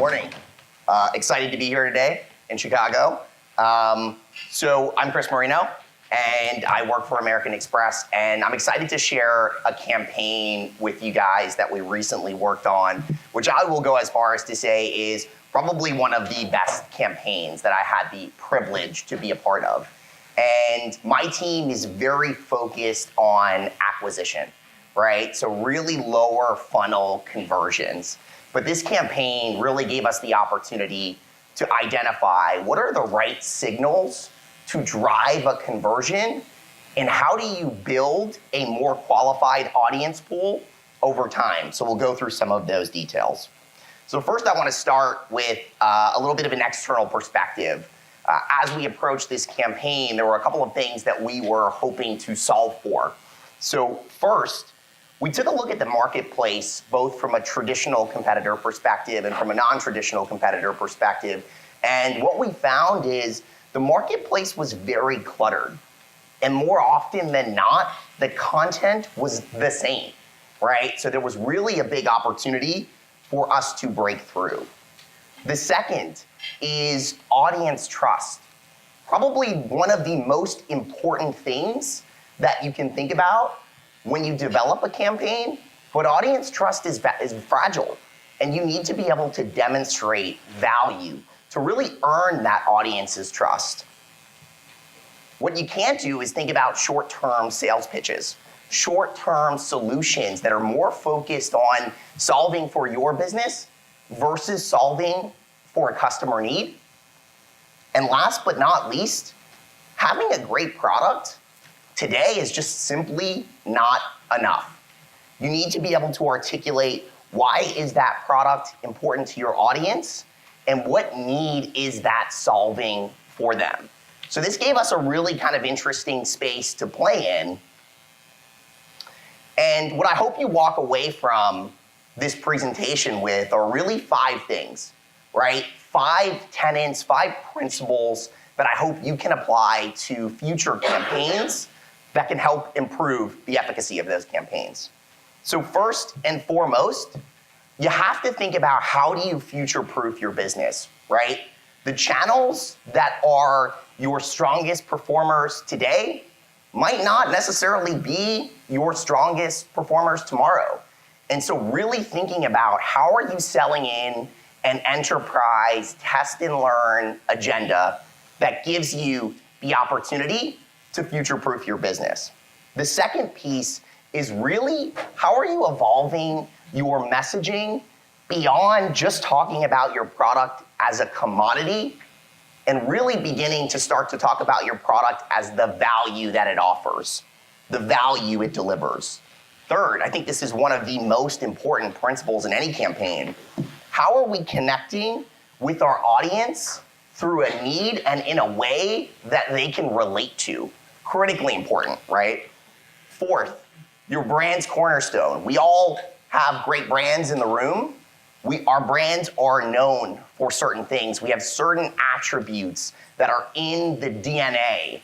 morning. Excited to be here today in Chicago. So I'm Chris Marino, and I work for American Express, and I'm excited to share a campaign with you guys that we recently worked on, which I will go as far as to say is probably one of the best campaigns that I had the privilege to be a part of. And my team is very focused on acquisition, right? So really lower funnel conversions. But this campaign really gave us the opportunity to identify what are the right signals to drive a conversion, and how do you build a more qualified audience pool over time. So we'll go through some of those details. So first I want to start with a little bit of an external perspective. As we approached this campaign, there were a couple of things that we were hoping to solve for. So first, we took a look at the marketplace, both from a traditional competitor perspective and from a non-traditional competitor perspective. And what we found is the marketplace was very cluttered. And more often than not, the content was the same, right? So there was really a big opportunity for us to break through. The second is audience trust. Probably one of the most important things that you can think about when you develop a campaign, but audience trust is fragile, and you need to be able to demonstrate value to really earn that audience's trust. What you can't do is think about short-term sales pitches, short-term solutions that are more focused on solving for your business versus solving for a customer need. And last but not least, having a great product today is just simply not enough. You need to be able to articulate why is that product important to your audience and what need is that solving for them. So this gave us a really kind of interesting space to play in. And what I hope you walk away from this presentation with are really 5 things, right? 5 tenets, 5 principles that I hope you can apply to future campaigns that can help improve the efficacy of those campaigns. So first and foremost, you have to think about how do you future-proof your business, right? The channels that are your strongest performers today might not necessarily be your strongest performers tomorrow. And so really thinking about how are you selling in an enterprise test and learn agenda that gives you the opportunity to future-proof your business. The second piece is really how are you evolving your messaging beyond just talking about your product as a commodity and really beginning to start to talk about your product as the value that it offers, the value it delivers. Third, I think this is one of the most important principles in any campaign. How are we connecting with our audience through a need and in a way that they can relate to? Critically important, right? Fourth, your brand's cornerstone. We all have great brands in the room. Our brands are known for certain things. We have certain attributes that are in the DNA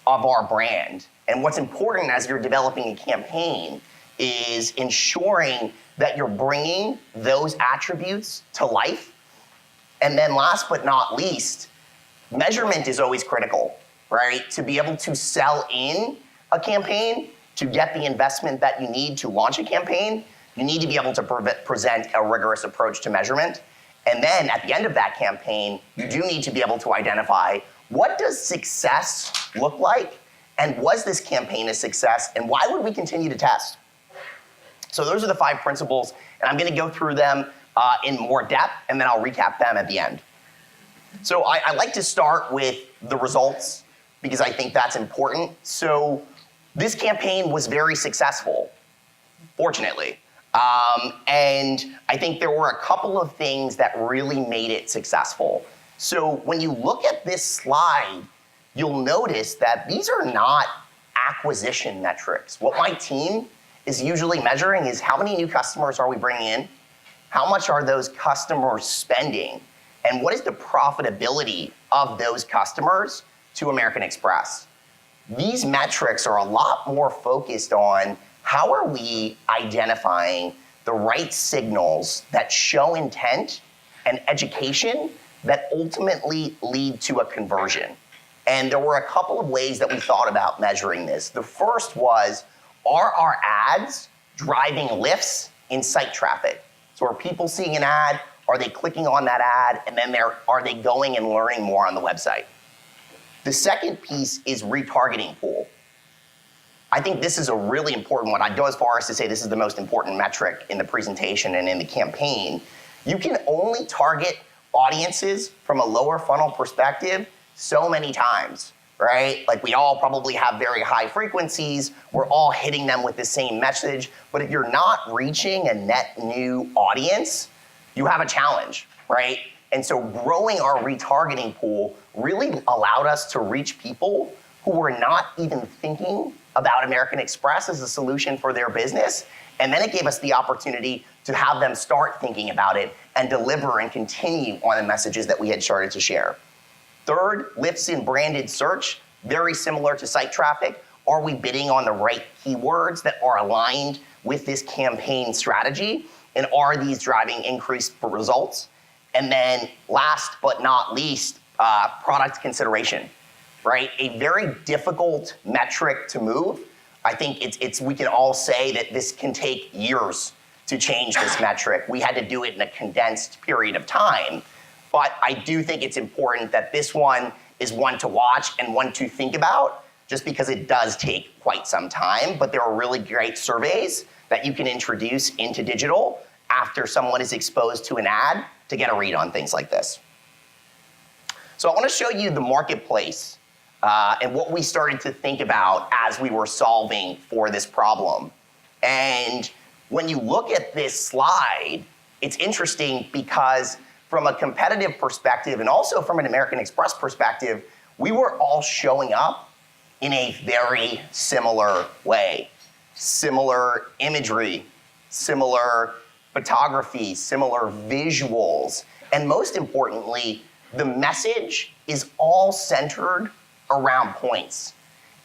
of our brand. And what's important as you're developing a campaign is ensuring that you're bringing those attributes to life. And then last but not least, measurement is always critical, right? To be able to sell in a campaign, to get the investment that you need to launch a campaign, you need to be able to present a rigorous approach to measurement. And then at the end of that campaign, you do need to be able to identify what does success look like, and was this campaign a success, and why would we continue to test? So those are the 5 principles, and I'm gonna go through them in more depth, and then I'll recap them at the end. So I like to start with the results because I think that's important. So this campaign was very successful, fortunately. And I think there were a couple of things that really made it successful. So when you look at this slide, you'll notice that these are not acquisition metrics. What my team is usually measuring is how many new customers are we bringing in? How much are those customers spending? And what is the profitability of those customers to American Express? These metrics are a lot more focused on how are we identifying the right signals that show intent and education that ultimately lead to a conversion. And there were a couple of ways that we thought about measuring this. The first was, are our ads driving lifts in site traffic? So are people seeing an ad? Are they clicking on that ad? And then are they going and learning more on the website? The second piece is retargeting pool. I think this is a really important one. I'd go as far as to say this is the most important metric in the presentation and in the campaign. You can only target audiences from a lower funnel perspective so many times, right? Like, we all probably have very high frequencies. We're all hitting them with the same message. But if you're not reaching a net new audience, you have a challenge, right? And so growing our retargeting pool really allowed us to reach people who were not even thinking about American Express as a solution for their business. And then it gave us the opportunity to have them start thinking about it and deliver and continue on the messages that we had started to share. Third, lifts in branded search, very similar to site traffic. Are we bidding on the right keywords that are aligned with this campaign strategy? And are these driving increased results? And then last but not least, product consideration, right? A very difficult metric to move. I think we can all say that this can take years to change this metric. We had to do it in a condensed period of time. But I do think it's important that this one is one to watch and one to think about, just because it does take quite some time. But there are really great surveys that you can introduce into digital after someone is exposed to an ad to get a read on things like this. So I want to show you the marketplace and what we started to think about as we were solving for this problem. And when you look at this slide, it's interesting because from a competitive perspective and also from an American Express perspective, we were all showing up in a very similar way. Similar imagery, similar photography, similar visuals, and most importantly, the message is all centered around points.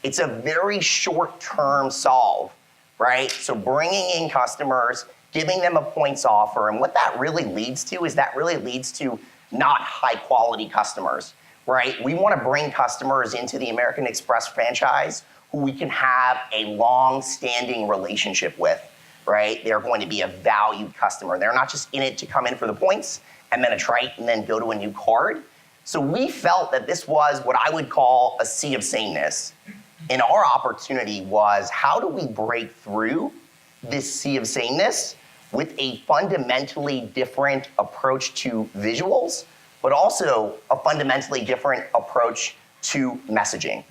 It's a very short-term solve, right? So bringing in customers, giving them a points offer, and what that really leads to is not high-quality customers, right? We want to bring customers into the American Express franchise who we can have a long-standing relationship with, right? They're going to be a valued customer. They're not just in it to come in for the points and then a trite and then go to a new card. So we felt that this was what I would call a sea of sameness. And our opportunity was, how do we break through this sea of sameness with a fundamentally different approach to visuals, but also a fundamentally different approach to messaging?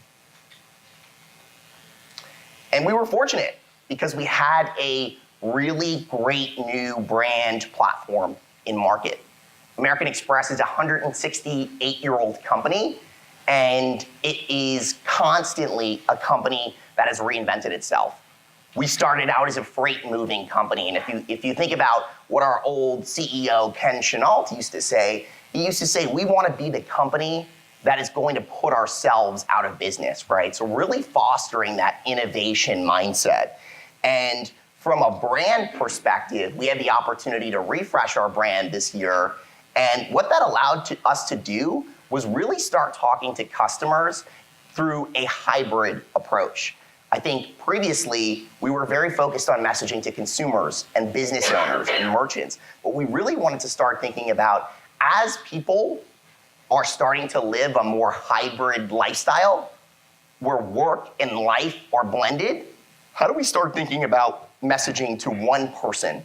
And we were fortunate because we had a really great new brand platform in market. American Express is a 168-year-old company, and it is constantly a company that has reinvented itself. We started out as a freight-moving company, and if you think about what our old CEO, Ken Chenault, used to say, he used to say, we want to be the company that is going to put ourselves out of business, right? So really fostering that innovation mindset. And from a brand perspective, we had the opportunity to refresh our brand this year. And what that allowed us to do was really start talking to customers through a hybrid approach. I think previously we were very focused on messaging to consumers and business owners and merchants, but we really wanted to start thinking about, as people are starting to live a more hybrid lifestyle where work and life are blended, how do we start thinking about messaging to one person,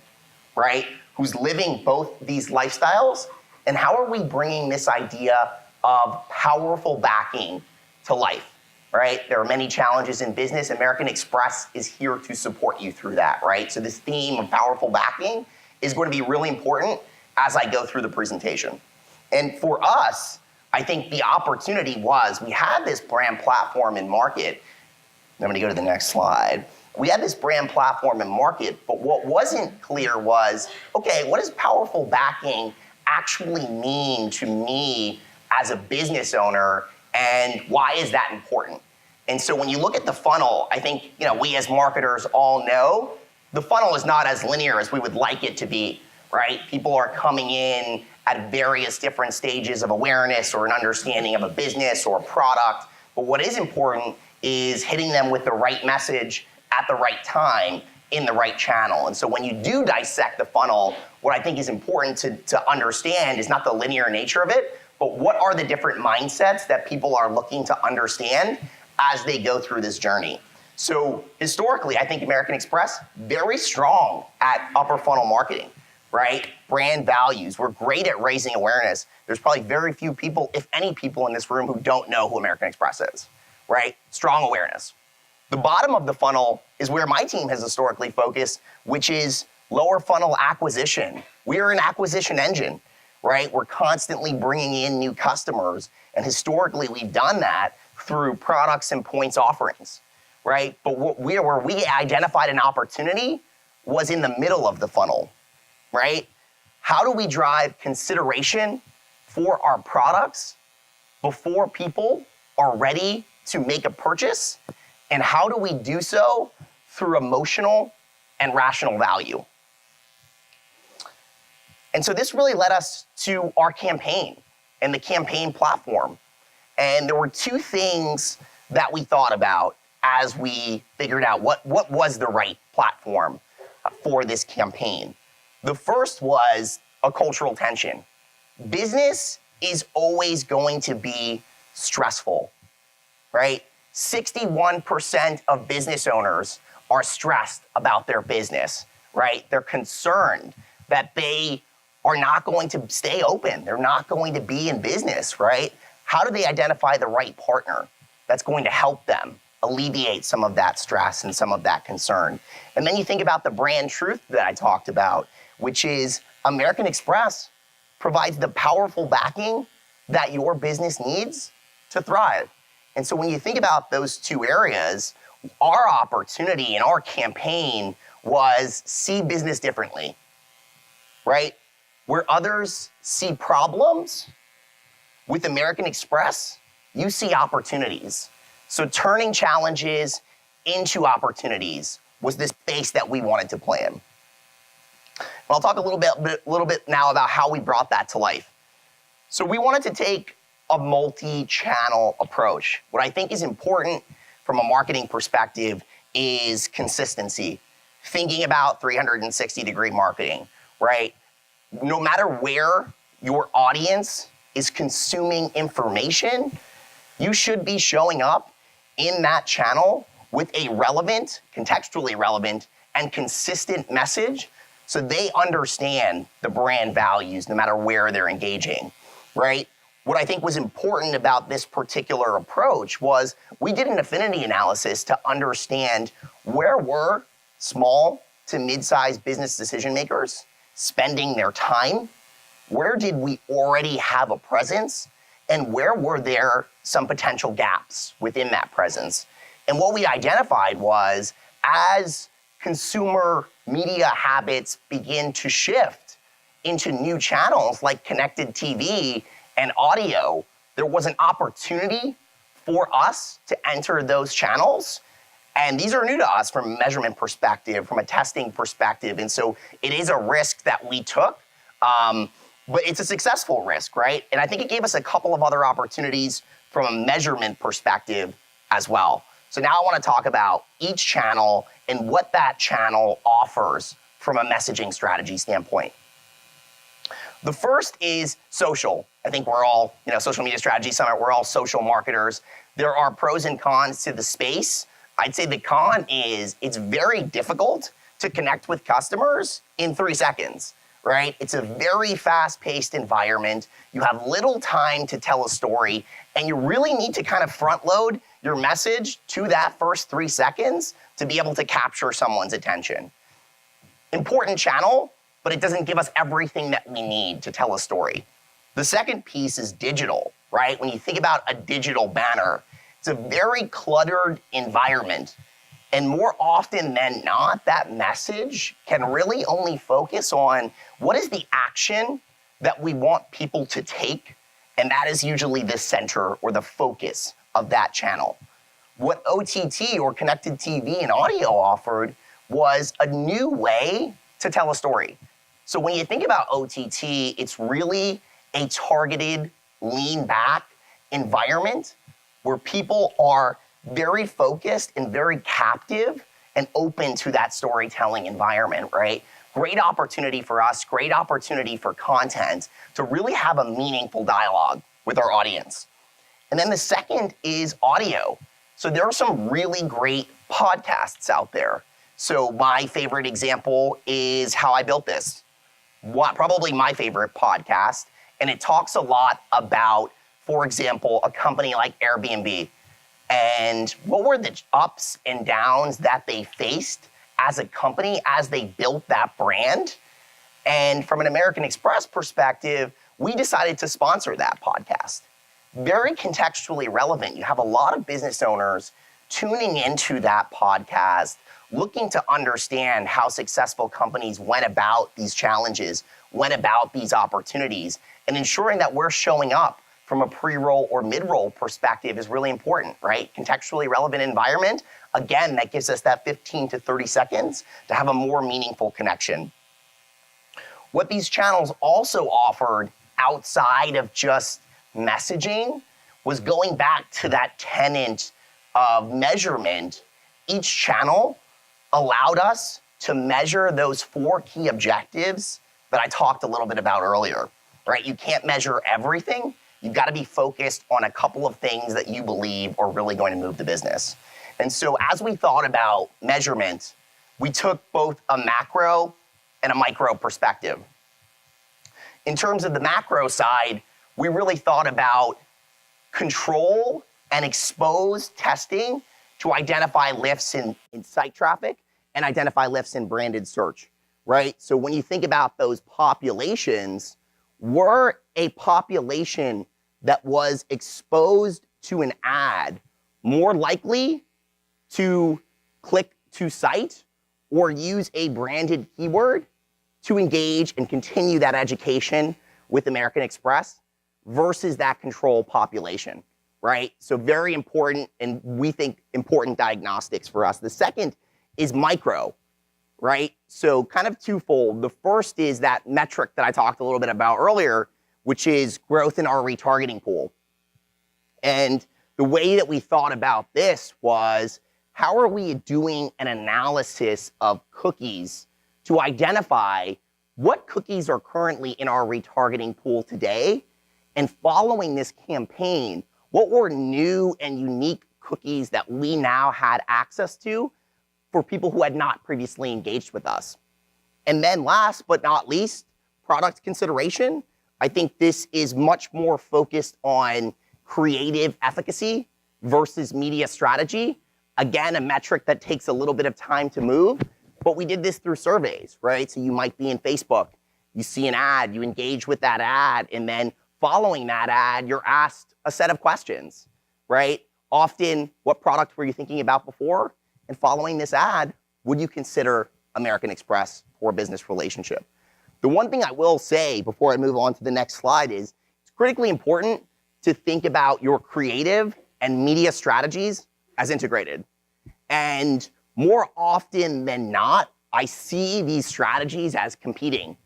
right, who's living both these lifestyles? And how are we bringing this idea of powerful backing to life, right? There are many challenges in business. American Express is here to support you through that, right? So this theme of powerful backing is going to be really important as I go through the presentation. And for us, I think the opportunity was, we had this brand platform in market. I'm going to go to the next slide. We had this brand platform in market, but what wasn't clear was, okay, what does powerful backing actually mean to me as a business owner, and why is that important? And so when you look at the funnel, I think we as marketers all know the funnel is not as linear as we would like it to be, right? People are coming in at various different stages of awareness or an understanding of a business or a product. But what is important is hitting them with the right message at the right time in the right channel. And so when you do dissect the funnel, what I think is important to understand is not the linear nature of it, but what are the different mindsets that people are looking to understand as they go through this journey. So historically, I think American Express, very strong at upper funnel marketing, right? Brand values. We're great at raising awareness. There's probably very few people, if any people in this room, who don't know who American Express is, right? Strong awareness. The bottom of the funnel is where my team has historically focused, which is lower funnel acquisition. We're an acquisition engine, right? We're constantly bringing in new customers. And historically, we've done that through products and points offerings, right? But where we identified an opportunity was in the middle of the funnel, right? How do we drive consideration for our products before people are ready to make a purchase? And how do we do so through emotional and rational value? And so this really led us to our campaign and the campaign platform. And there were two things that we thought about as we figured out what was the right platform for this campaign. The first was a cultural tension. Business is always going to be stressful, right? 61% of business owners are stressed about their business, right? They're concerned that they are not going to stay open. They're not going to be in business, right? How do they identify the right partner that's going to help them alleviate some of that stress and some of that concern? And then you think about the brand truth that I talked about, which is American Express provides the powerful backing that your business needs to thrive. And so when you think about those two areas, our opportunity and our campaign was see business differently, right? Where others see problems, with American Express, you see opportunities. So turning challenges into opportunities was this space that we wanted to play in. And I'll talk a little bit now about how we brought that to life. So we wanted to take a multi-channel approach. What I think is important from a marketing perspective is consistency. Thinking about 360-degree marketing, right? No matter where your audience is consuming information, you should be showing up in that channel with a relevant, contextually relevant, and consistent message so they understand the brand values no matter where they're engaging, right? What I think was important about this particular approach was we did an affinity analysis to understand where were small to mid-sized business decision makers spending their time, where did we already have a presence, and where were there some potential gaps within that presence. And what we identified was as consumer media habits begin to shift into new channels like connected TV and audio, there was an opportunity for us to enter those channels. And these are new to us from a measurement perspective, from a testing perspective. And so it is a risk that we took, but it's a successful risk, right? And I think it gave us a couple of other opportunities from a measurement perspective as well. So now I want to talk about each channel and what that channel offers from a messaging strategy standpoint. The first is social. I think we're all, Social Media Strategy Summit, we're all social marketers. There are pros and cons to the space. I'd say the con is it's very difficult to connect with customers in 3 seconds, right? It's a very fast-paced environment. You have little time to tell a story, and you really need to kind of front-load your message to that first 3 seconds to be able to capture someone's attention. Important channel, but it doesn't give us everything that we need to tell a story. The second piece is digital, right? When you think about a digital banner, it's a very cluttered environment. And more often than not, that message can really only focus on what is the action that we want people to take, and that is usually the center or the focus of that channel. What OTT or connected TV and audio offered was a new way to tell a story. So when you think about OTT, it's really a targeted, lean back environment where people are very focused and very captive and open to that storytelling environment, right? Great opportunity for us, great opportunity for content to really have a meaningful dialogue with our audience. And then the second is audio. So there are some really great podcasts out there. So my favorite example is How I Built This. Probably my favorite podcast. And it talks a lot about, for example, a company like Airbnb and what were the ups and downs that they faced as a company as they built that brand. And from an American Express perspective, we decided to sponsor that podcast. Very contextually relevant. You have a lot of business owners tuning into that podcast, looking to understand how successful companies went about these challenges, went about these opportunities, and ensuring that we're showing up from a pre-roll or mid-roll perspective is really important, right? Contextually relevant environment, again, that gives us that 15 to 30 seconds to have a more meaningful connection. What these channels also offered outside of just messaging was going back to that tenet of measurement. Each channel allowed us to measure those 4 key objectives that I talked a little bit about earlier, right? You can't measure everything. You've got to be focused on a couple of things that you believe are really going to move the business. And so as we thought about measurement, we took both a macro and a micro perspective. In terms of the macro side, we really thought about control and expose testing to identify lifts in site traffic and identify lifts in branded search, right? So when you think about those populations, were a population that was exposed to an ad more likely to click to site or use a branded keyword to engage and continue that education with American Express versus that control population, right? So very important, and we think important diagnostics for us. The second is micro, right? So kind of twofold. The first is that metric that I talked a little bit about earlier, which is growth in our retargeting pool. And the way that we thought about this was, how are we doing an analysis of cookies to identify what cookies are currently in our retargeting pool today? And following this campaign, what were new and unique cookies that we now had access to for people who had not previously engaged with us? And then last but not least, product consideration. I think this is much more focused on creative efficacy versus media strategy. Again, a metric that takes a little bit of time to move, but we did this through surveys, right? So you might be in Facebook, you see an ad, you engage with that ad, and then following that ad, you're asked a set of questions, right? Often, what product were you thinking about before? And following this ad, would you consider American Express for a business relationship? The one thing I will say before I move on to the next slide is it's critically important to think about your creative and media strategies as integrated. And more often than not, I see these strategies as competing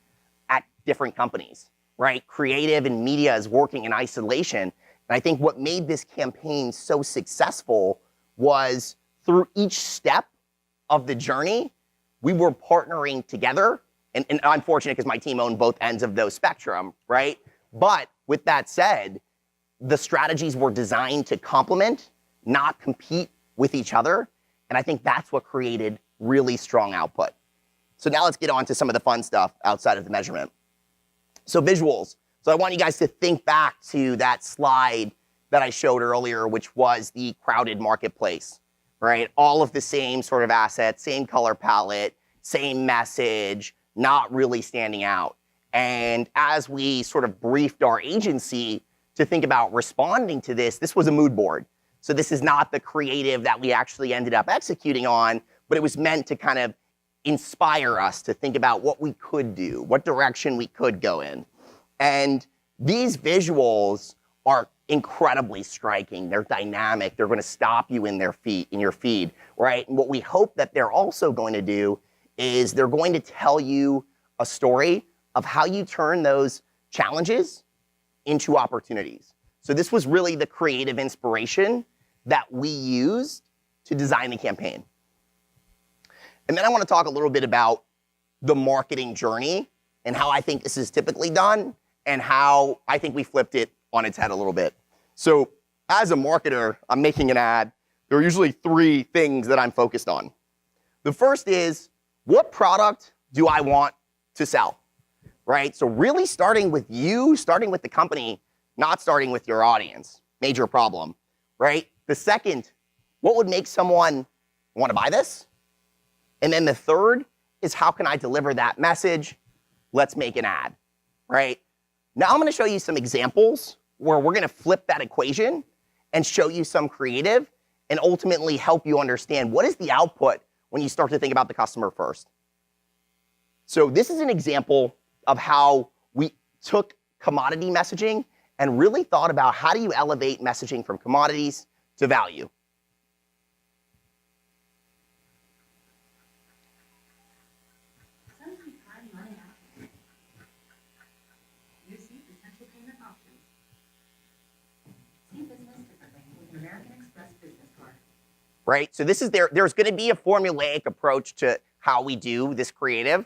at different companies, right? Creative and media is working in isolation. And I think what made this campaign so successful was through each step of the journey, we were partnering together. And I'm fortunate because my team owned both ends of those spectrum, right? But with that said, the strategies were designed to complement, not compete with each other. And I think that's what created really strong output. So now let's get on to some of the fun stuff outside of the measurement. So visuals. So I want you guys to think back to that slide that I showed earlier, which was the crowded marketplace, right? All of the same sort of assets, same color palette, same message, not really standing out. And as we sort of briefed our agency to think about responding to this, this was a mood board. So this is not the creative that we actually ended up executing on, but it was meant to kind of inspire us to think about what we could do, what direction we could go in. And these visuals are incredibly striking. They're dynamic. They're going to stop you in your feed, right? And what we hope that they're also going to do is they're going to tell you a story of how you turn those challenges into opportunities. So this was really the creative inspiration that we used to design the campaign. And then I want to talk a little bit about the marketing journey and how I think this is typically done and how I think we flipped it on its head a little bit. So as a marketer, I'm making an ad. There are usually three things that I'm focused on. The first is, what product do I want to sell, right? So really starting with you, starting with the company, not starting with your audience. Major problem, right? The second, what would make someone want to buy this? And then the third is, how can I deliver that message? Let's make an ad, right? Now I'm going to show you some examples where we're going to flip that equation and show you some creative and ultimately help you understand what is the output when you start to think about the customer first. So this is an example of how we took commodity messaging and really thought about how do you elevate messaging from commodities to value. Right? So this is there's going to be a formulaic approach to how we do this creative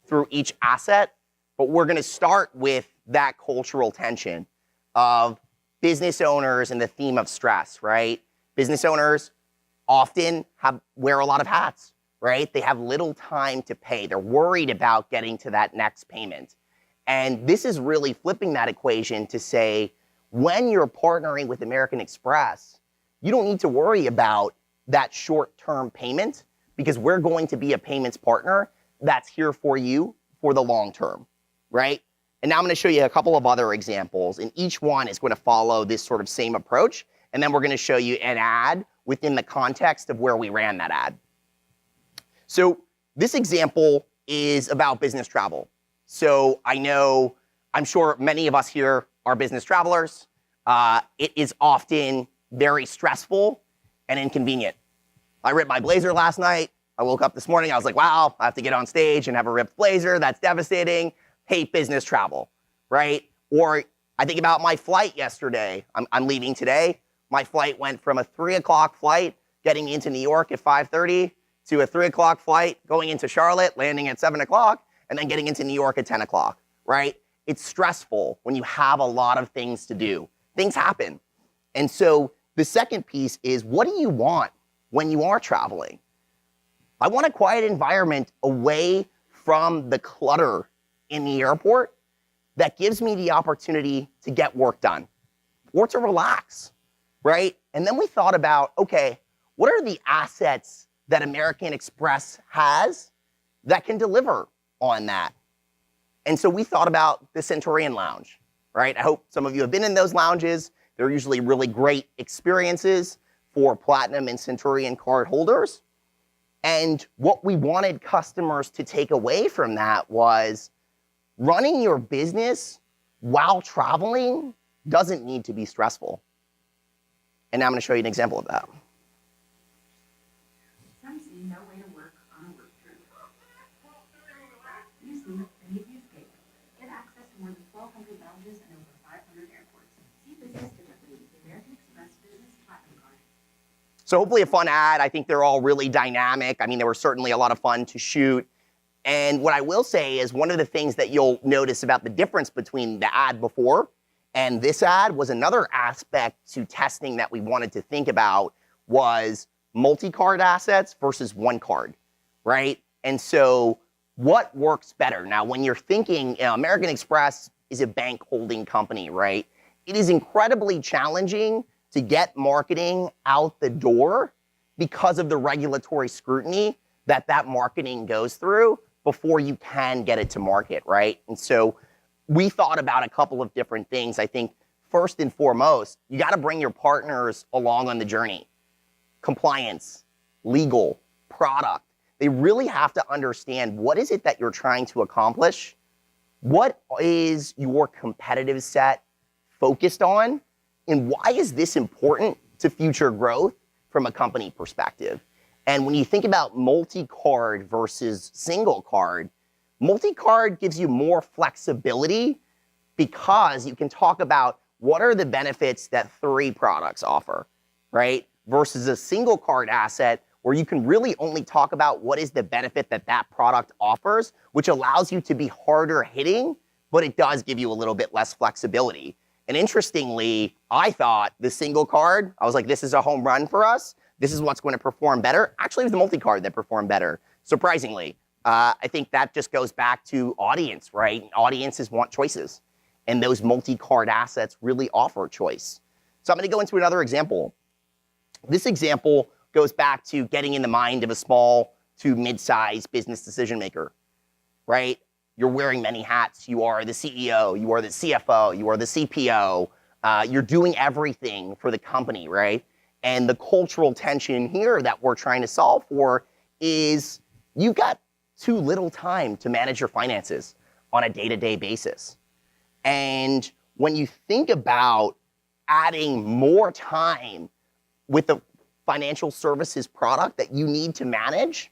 through each asset, but we're going to start with that cultural tension of business owners and the theme of stress, right? Business owners often wear a lot of hats, right? They have little time to pay. They're worried about getting to that next payment. And this is really flipping that equation to say, when you're partnering with American Express, you don't need to worry about that short-term payment because we're going to be a payments partner that's here for you for the long term, right? And now I'm going to show you a couple of other examples, and each one is going to follow this sort of same approach, and then we're going to show you an ad within the context of where we ran that ad. So this example is about business travel. So I'm sure many of us here are business travelers. It is often very stressful and inconvenient. I ripped my blazer last night. I woke up this morning, I was like, wow, I have to get on stage and have a ripped blazer. That's devastating. Hate business travel, right? Or I think about my flight yesterday. I'm leaving today. My flight went from a 3 o'clock flight getting into New York at 5:30 to a 3 o'clock flight going into Charlotte, landing at 7 o'clock, and then getting into New York at 10 o'clock, right? It's stressful when you have a lot of things to do. Things happen. And so the second piece is, what do you want when you are traveling? I want a quiet environment away from the clutter in the airport that gives me the opportunity to get work done or to relax, right? And then we thought about, okay, what are the assets that American Express has that can deliver on that? And so we thought about the Centurion Lounge, right? I hope some of you have been in those lounges. They're usually really great experiences for Platinum and Centurion card holders. And what we wanted customers to take away from that was running your business while traveling doesn't need to be stressful. And now I'm going to show you an example of that. Some see no way to work on a work trip. You see the new use case. Get access to more than 1,200 lounges and over 500 airports. See business differently with the American Express Business Platinum Card. So hopefully a fun ad. I think they're all really dynamic. I mean, they were certainly a lot of fun to shoot. And what I will say is one of the things that you'll notice about the difference between the ad before and this ad was another aspect to testing that we wanted to think about was multi-card assets versus one card, right? And so what works better? Now, when you're thinking, American Express is a bank holding company, right? It is incredibly challenging to get marketing out the door because of the regulatory scrutiny that marketing goes through before you can get it to market, right? And so we thought about a couple of different things. I think first and foremost, you got to bring your partners along on the journey. Compliance, legal, product. They really have to understand what is it that you're trying to accomplish? What is your competitive set focused on? And why is this important to future growth from a company perspective? And when you think about multi-card versus single card, Multi-card gives you more flexibility because you can talk about what are the benefits that 3 products offer, right? Versus a single card asset where you can really only talk about what is the benefit that that product offers, which allows you to be harder hitting, but it does give you a little bit less flexibility. And interestingly, I thought the single card, I was like, this is a home run for us. This is what's going to perform better. Actually, it was the multi-card that performed better, surprisingly. I think that just goes back to audience, right? Audiences want choices, and those multi-card assets really offer choice. So I'm going to go into another example. This example goes back to getting in the mind of a small to mid-sized business decision maker, right? You're wearing many hats. You are the CEO, you are the CFO, you are the CPO. You're doing everything for the company, right? And the cultural tension here that we're trying to solve for is you've got too little time to manage your finances on a day-to-day basis. And when you think about adding more time with the financial services product that you need to manage,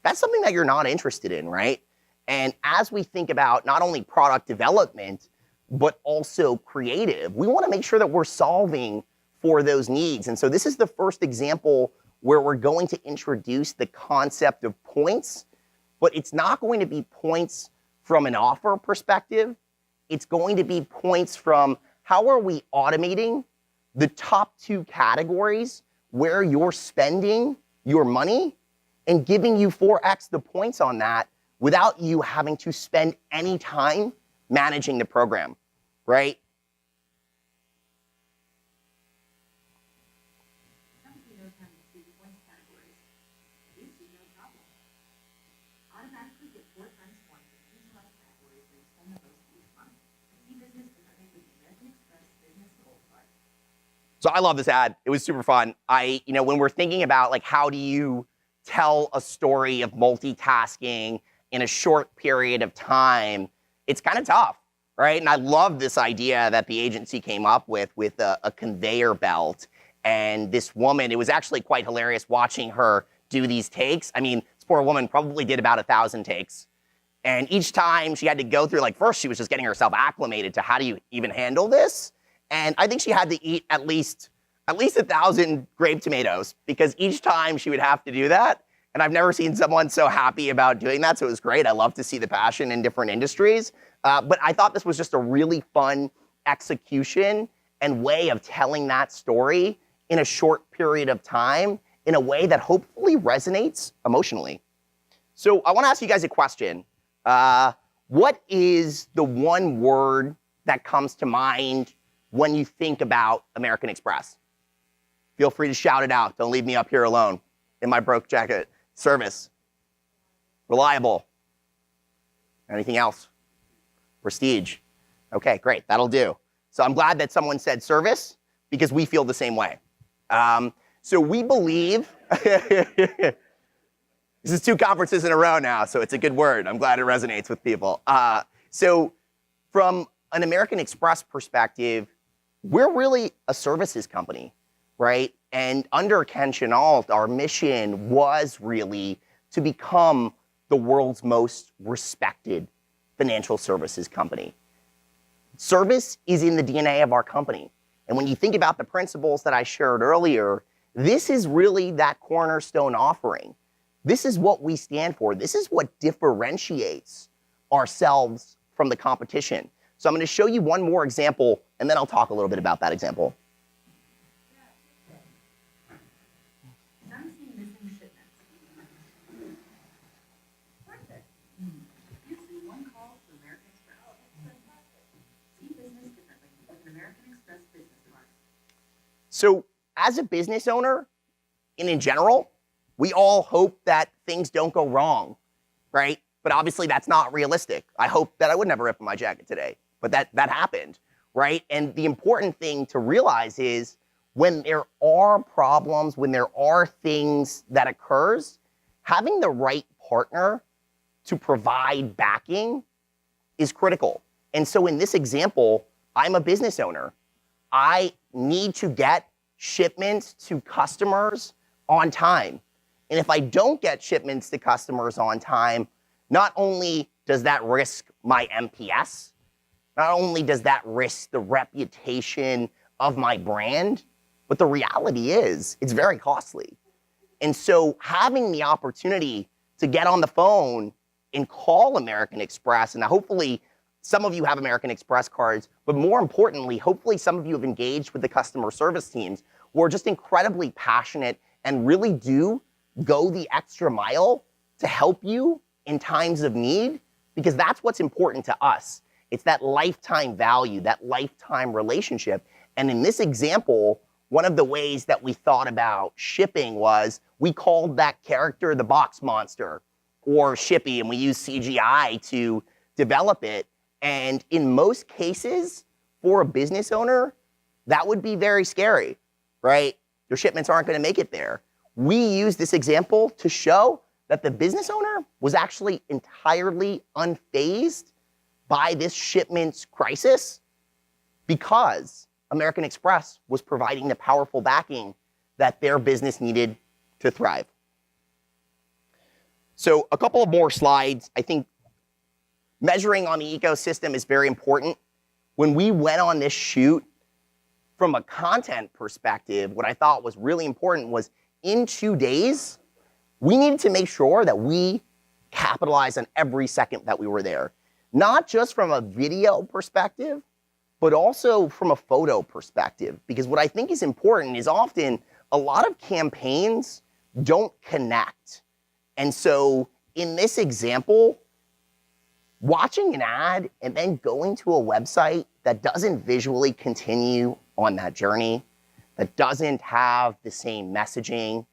that's something that you're not interested in, right? And as we think about not only product development, but also creative, we want to make sure that we're solving for those needs. And so this is the first example where we're going to introduce the concept of points, but it's not going to be points from an offer perspective. It's going to be points from how are we automating the top 2 categories where you're spending your money and giving you 4x the points on that without you having to spend any time managing the program, right? Automatically get 4 times points in each of our categories where you spend the most each month. See business differently with the American Express Business Gold Card. So I love this ad. It was super fun. When we're thinking about like how do you tell a story of multitasking in a short period of time, it's kind of tough, right? And I love this idea that the agency came up with a conveyor belt. And this woman, it was actually quite hilarious watching her do these takes. I mean, this poor woman probably did about 1,000 takes. And each time she had to go through, like first she was just getting herself acclimated to how do you even handle this? And I think she had to eat at least 1,000 grape tomatoes because each time she would have to do that. And I've never seen someone so happy about doing that. So it was great. I love to see the passion in different industries. But I thought this was just a really fun execution and way of telling that story in a short period of time in a way that hopefully resonates emotionally. So I want to ask you guys a question. What is the one word that comes to mind when you think about American Express? Feel free to shout it out. Don't leave me up here alone in my broke jacket. Service. Reliable. Anything else? Prestige. Okay, great. That'll do. So I'm glad that someone said service because we feel the same way. So we believe, this is 2 conferences in a row now, so it's a good word. I'm glad it resonates with people. So from an American Express perspective, we're really a services company, right? And under Ken Chenault, our mission was really to become the world's most respected financial services company. Service is in the DNA of our company. And when you think about the principles that I shared earlier, this is really that cornerstone offering. This is what we stand for. This is what differentiates ourselves from the competition. So I'm going to show you one more example, and then I'll talk a little bit about that example. Some see missing shipments. Perfect. You see one call to American Express. Oh, that's fantastic. See business differently with an American Express business card. So as a business owner, and in general, we all hope that things don't go wrong, right? But obviously that's not realistic. I hope that I would never rip my jacket today, but that happened, right? And the important thing to realize is when there are problems, when there are things that occurs, having the right partner to provide backing is critical. And so in this example, I'm a business owner. I need to get shipments to customers on time. And if I don't get shipments to customers on time, not only does that risk my MPS, not only does that risk the reputation of my brand, but the reality is it's very costly. And so having the opportunity to get on the phone and call American Express, and hopefully some of you have American Express cards, but more importantly, hopefully some of you have engaged with the customer service teams who are just incredibly passionate and really do go the extra mile to help you in times of need, because that's what's important to us. It's that lifetime value, that lifetime relationship. And in this example, one of the ways that we thought about shipping was we called that character the box monster or Shippy, and we used CGI to develop it. And in most cases, for a business owner, that would be very scary, right? Your shipments aren't going to make it there. We use this example to show that the business owner was actually entirely unfazed by this shipments crisis because American Express was providing the powerful backing that their business needed to thrive. So a couple of more slides. I think measuring on the ecosystem is very important. When we went on this shoot, from a content perspective, what I thought was really important was in 2 days, we needed to make sure that we capitalized on every second that we were there. Not just from a video perspective, but also from a photo perspective. Because what I think is important is often a lot of campaigns don't connect. And so in this example, watching an ad and then going to a website that doesn't visually continue on that journey, that doesn't have the same messaging,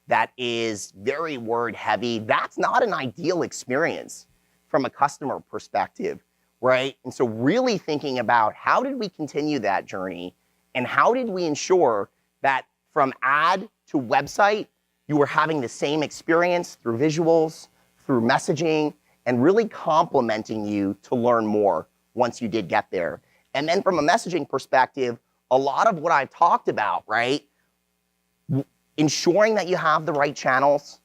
that is very word heavy, that's not an ideal experience from a customer perspective, right? And so really thinking about how did we continue that journey and how did we ensure that from ad to website, you were having the same experience through visuals, through messaging, and really complimenting you to learn more once you did get there. And then from a messaging perspective, a lot of what I've talked about, right? Ensuring that you have the right channels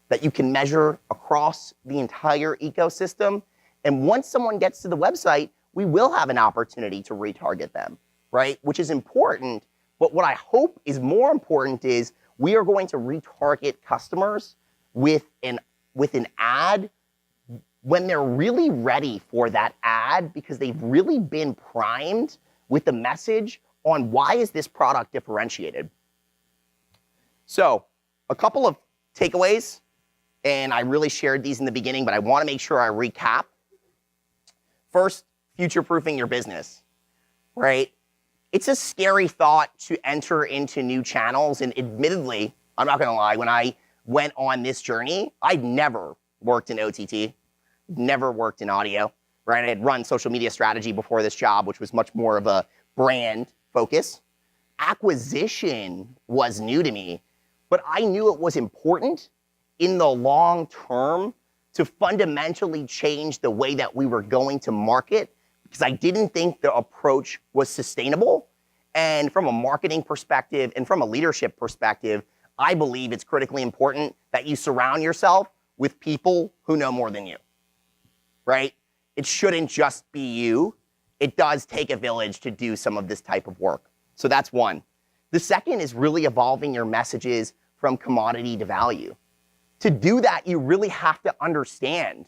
that you can measure across the entire ecosystem. And once someone gets to the website, we will have an opportunity to retarget them, right? Which is important. But what I hope is more important is we are going to retarget customers with an ad when they're really ready for that ad because they've really been primed with the message on why is this product differentiated. So a couple of takeaways, and I really shared these in the beginning, but I want to make sure I recap. First, future-proofing your business, right? It's a scary thought to enter into new channels, and admittedly, I'm not going to lie, when I went on this journey, I'd never worked in OTT, never worked in audio, right? I had run social media strategy before this job, which was much more of a brand focus. Acquisition was new to me, but I knew it was important in the long term to fundamentally change the way that we were going to market because I didn't think the approach was sustainable. And from a marketing perspective and from a leadership perspective, I believe it's critically important that you surround yourself with people who know more than you, right? It shouldn't just be you. It does take a village to do some of this type of work. So that's one. The second is really evolving your messages from commodity to value. To do that, you really have to understand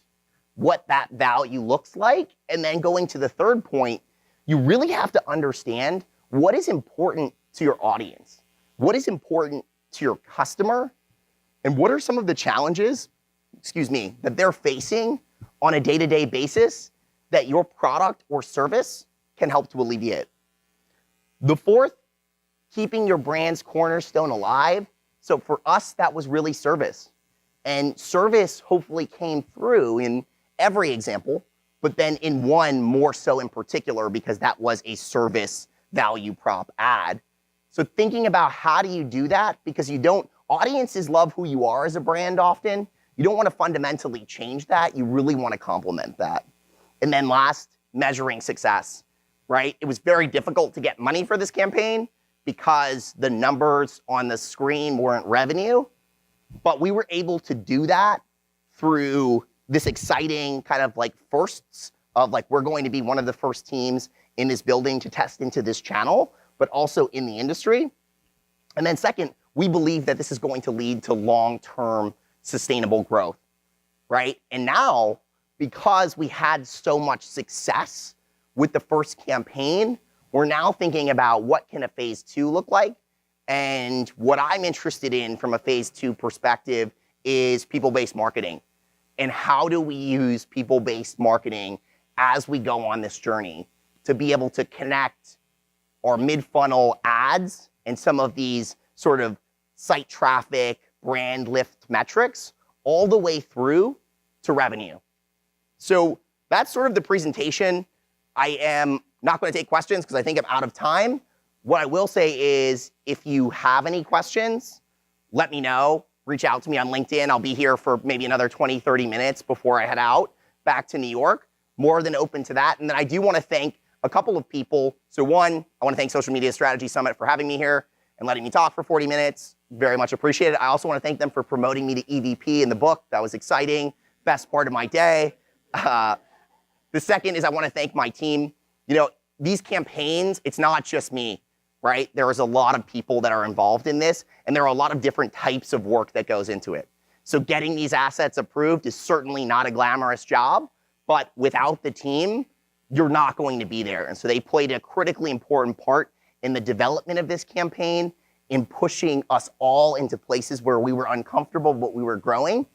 what that value looks like. And then going to the third point, you really have to understand what is important to your audience, what is important to your customer, and what are some of the challenges, that they're facing on a day-to-day basis that your product or service can help to alleviate. The fourth, keeping your brand's cornerstone alive. So for us, that was really service. And service hopefully came through in every example, but then in one more so in particular because that was a service value prop ad. So thinking about how do you do that, because audiences love who you are as a brand often. You don't want to fundamentally change that. You really want to complement that. And then last, measuring success, right? It was very difficult to get money for this campaign because the numbers on the screen weren't revenue, but we were able to do that through this exciting kind of like firsts of like, we're going to be one of the first teams in this building to test into this channel, but also in the industry. And then second, we believe that this is going to lead to long-term sustainable growth, right? And now, because we had so much success with the first campaign, we're now thinking about what can a phase 2 look like. And what I'm interested in from a phase 2 perspective is people-based marketing. And how do we use people-based marketing as we go on this journey to be able to connect our mid-funnel ads and some of these sort of site traffic, brand lift metrics all the way through to revenue. So that's sort of the presentation. I am not going to take questions because I think I'm out of time. What I will say is if you have any questions, let me know. Reach out to me on LinkedIn. I'll be here for maybe another 20, 30 minutes before I head out back to New York. More than open to that. And then I do want to thank a couple of people. So one, I want to thank Social Media Strategy Summit for having me here and letting me talk for 40 minutes. Very much appreciated. I also want to thank them for promoting me to EVP in the book. That was exciting. Best part of my day. The second is I want to thank my team. You know, these campaigns, it's not just me, right? There is a lot of people that are involved in this, and there are a lot of different types of work that goes into it. So getting these assets approved is certainly not a glamorous job, but without the team, you're not going to be there. And so they played a critically important part in the development of this campaign, in pushing us all into places where we were uncomfortable, but we were growing,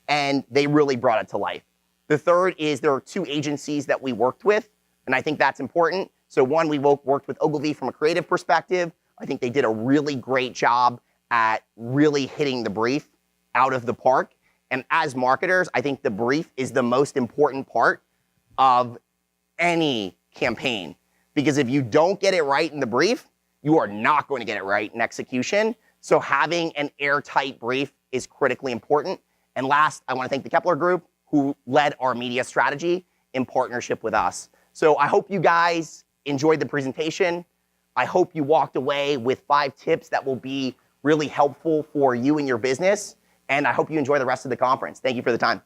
and they really brought it to life. The third is there are 2 agencies that we worked with, and I think that's important. So one, we worked with Ogilvy from a creative perspective. I think they did a really great job at really hitting the brief out of the park. And as marketers, I think the brief is the most important part of any campaign. Because if you don't get it right in the brief, you are not going to get it right in execution. So having an airtight brief is critically important. And last, I want to thank the Kepler Group, who led our media strategy in partnership with us. So I hope you guys enjoyed the presentation. I hope you walked away with 5 tips that will be really helpful for you and your business. And I hope you enjoy the rest of the conference. Thank you for the time.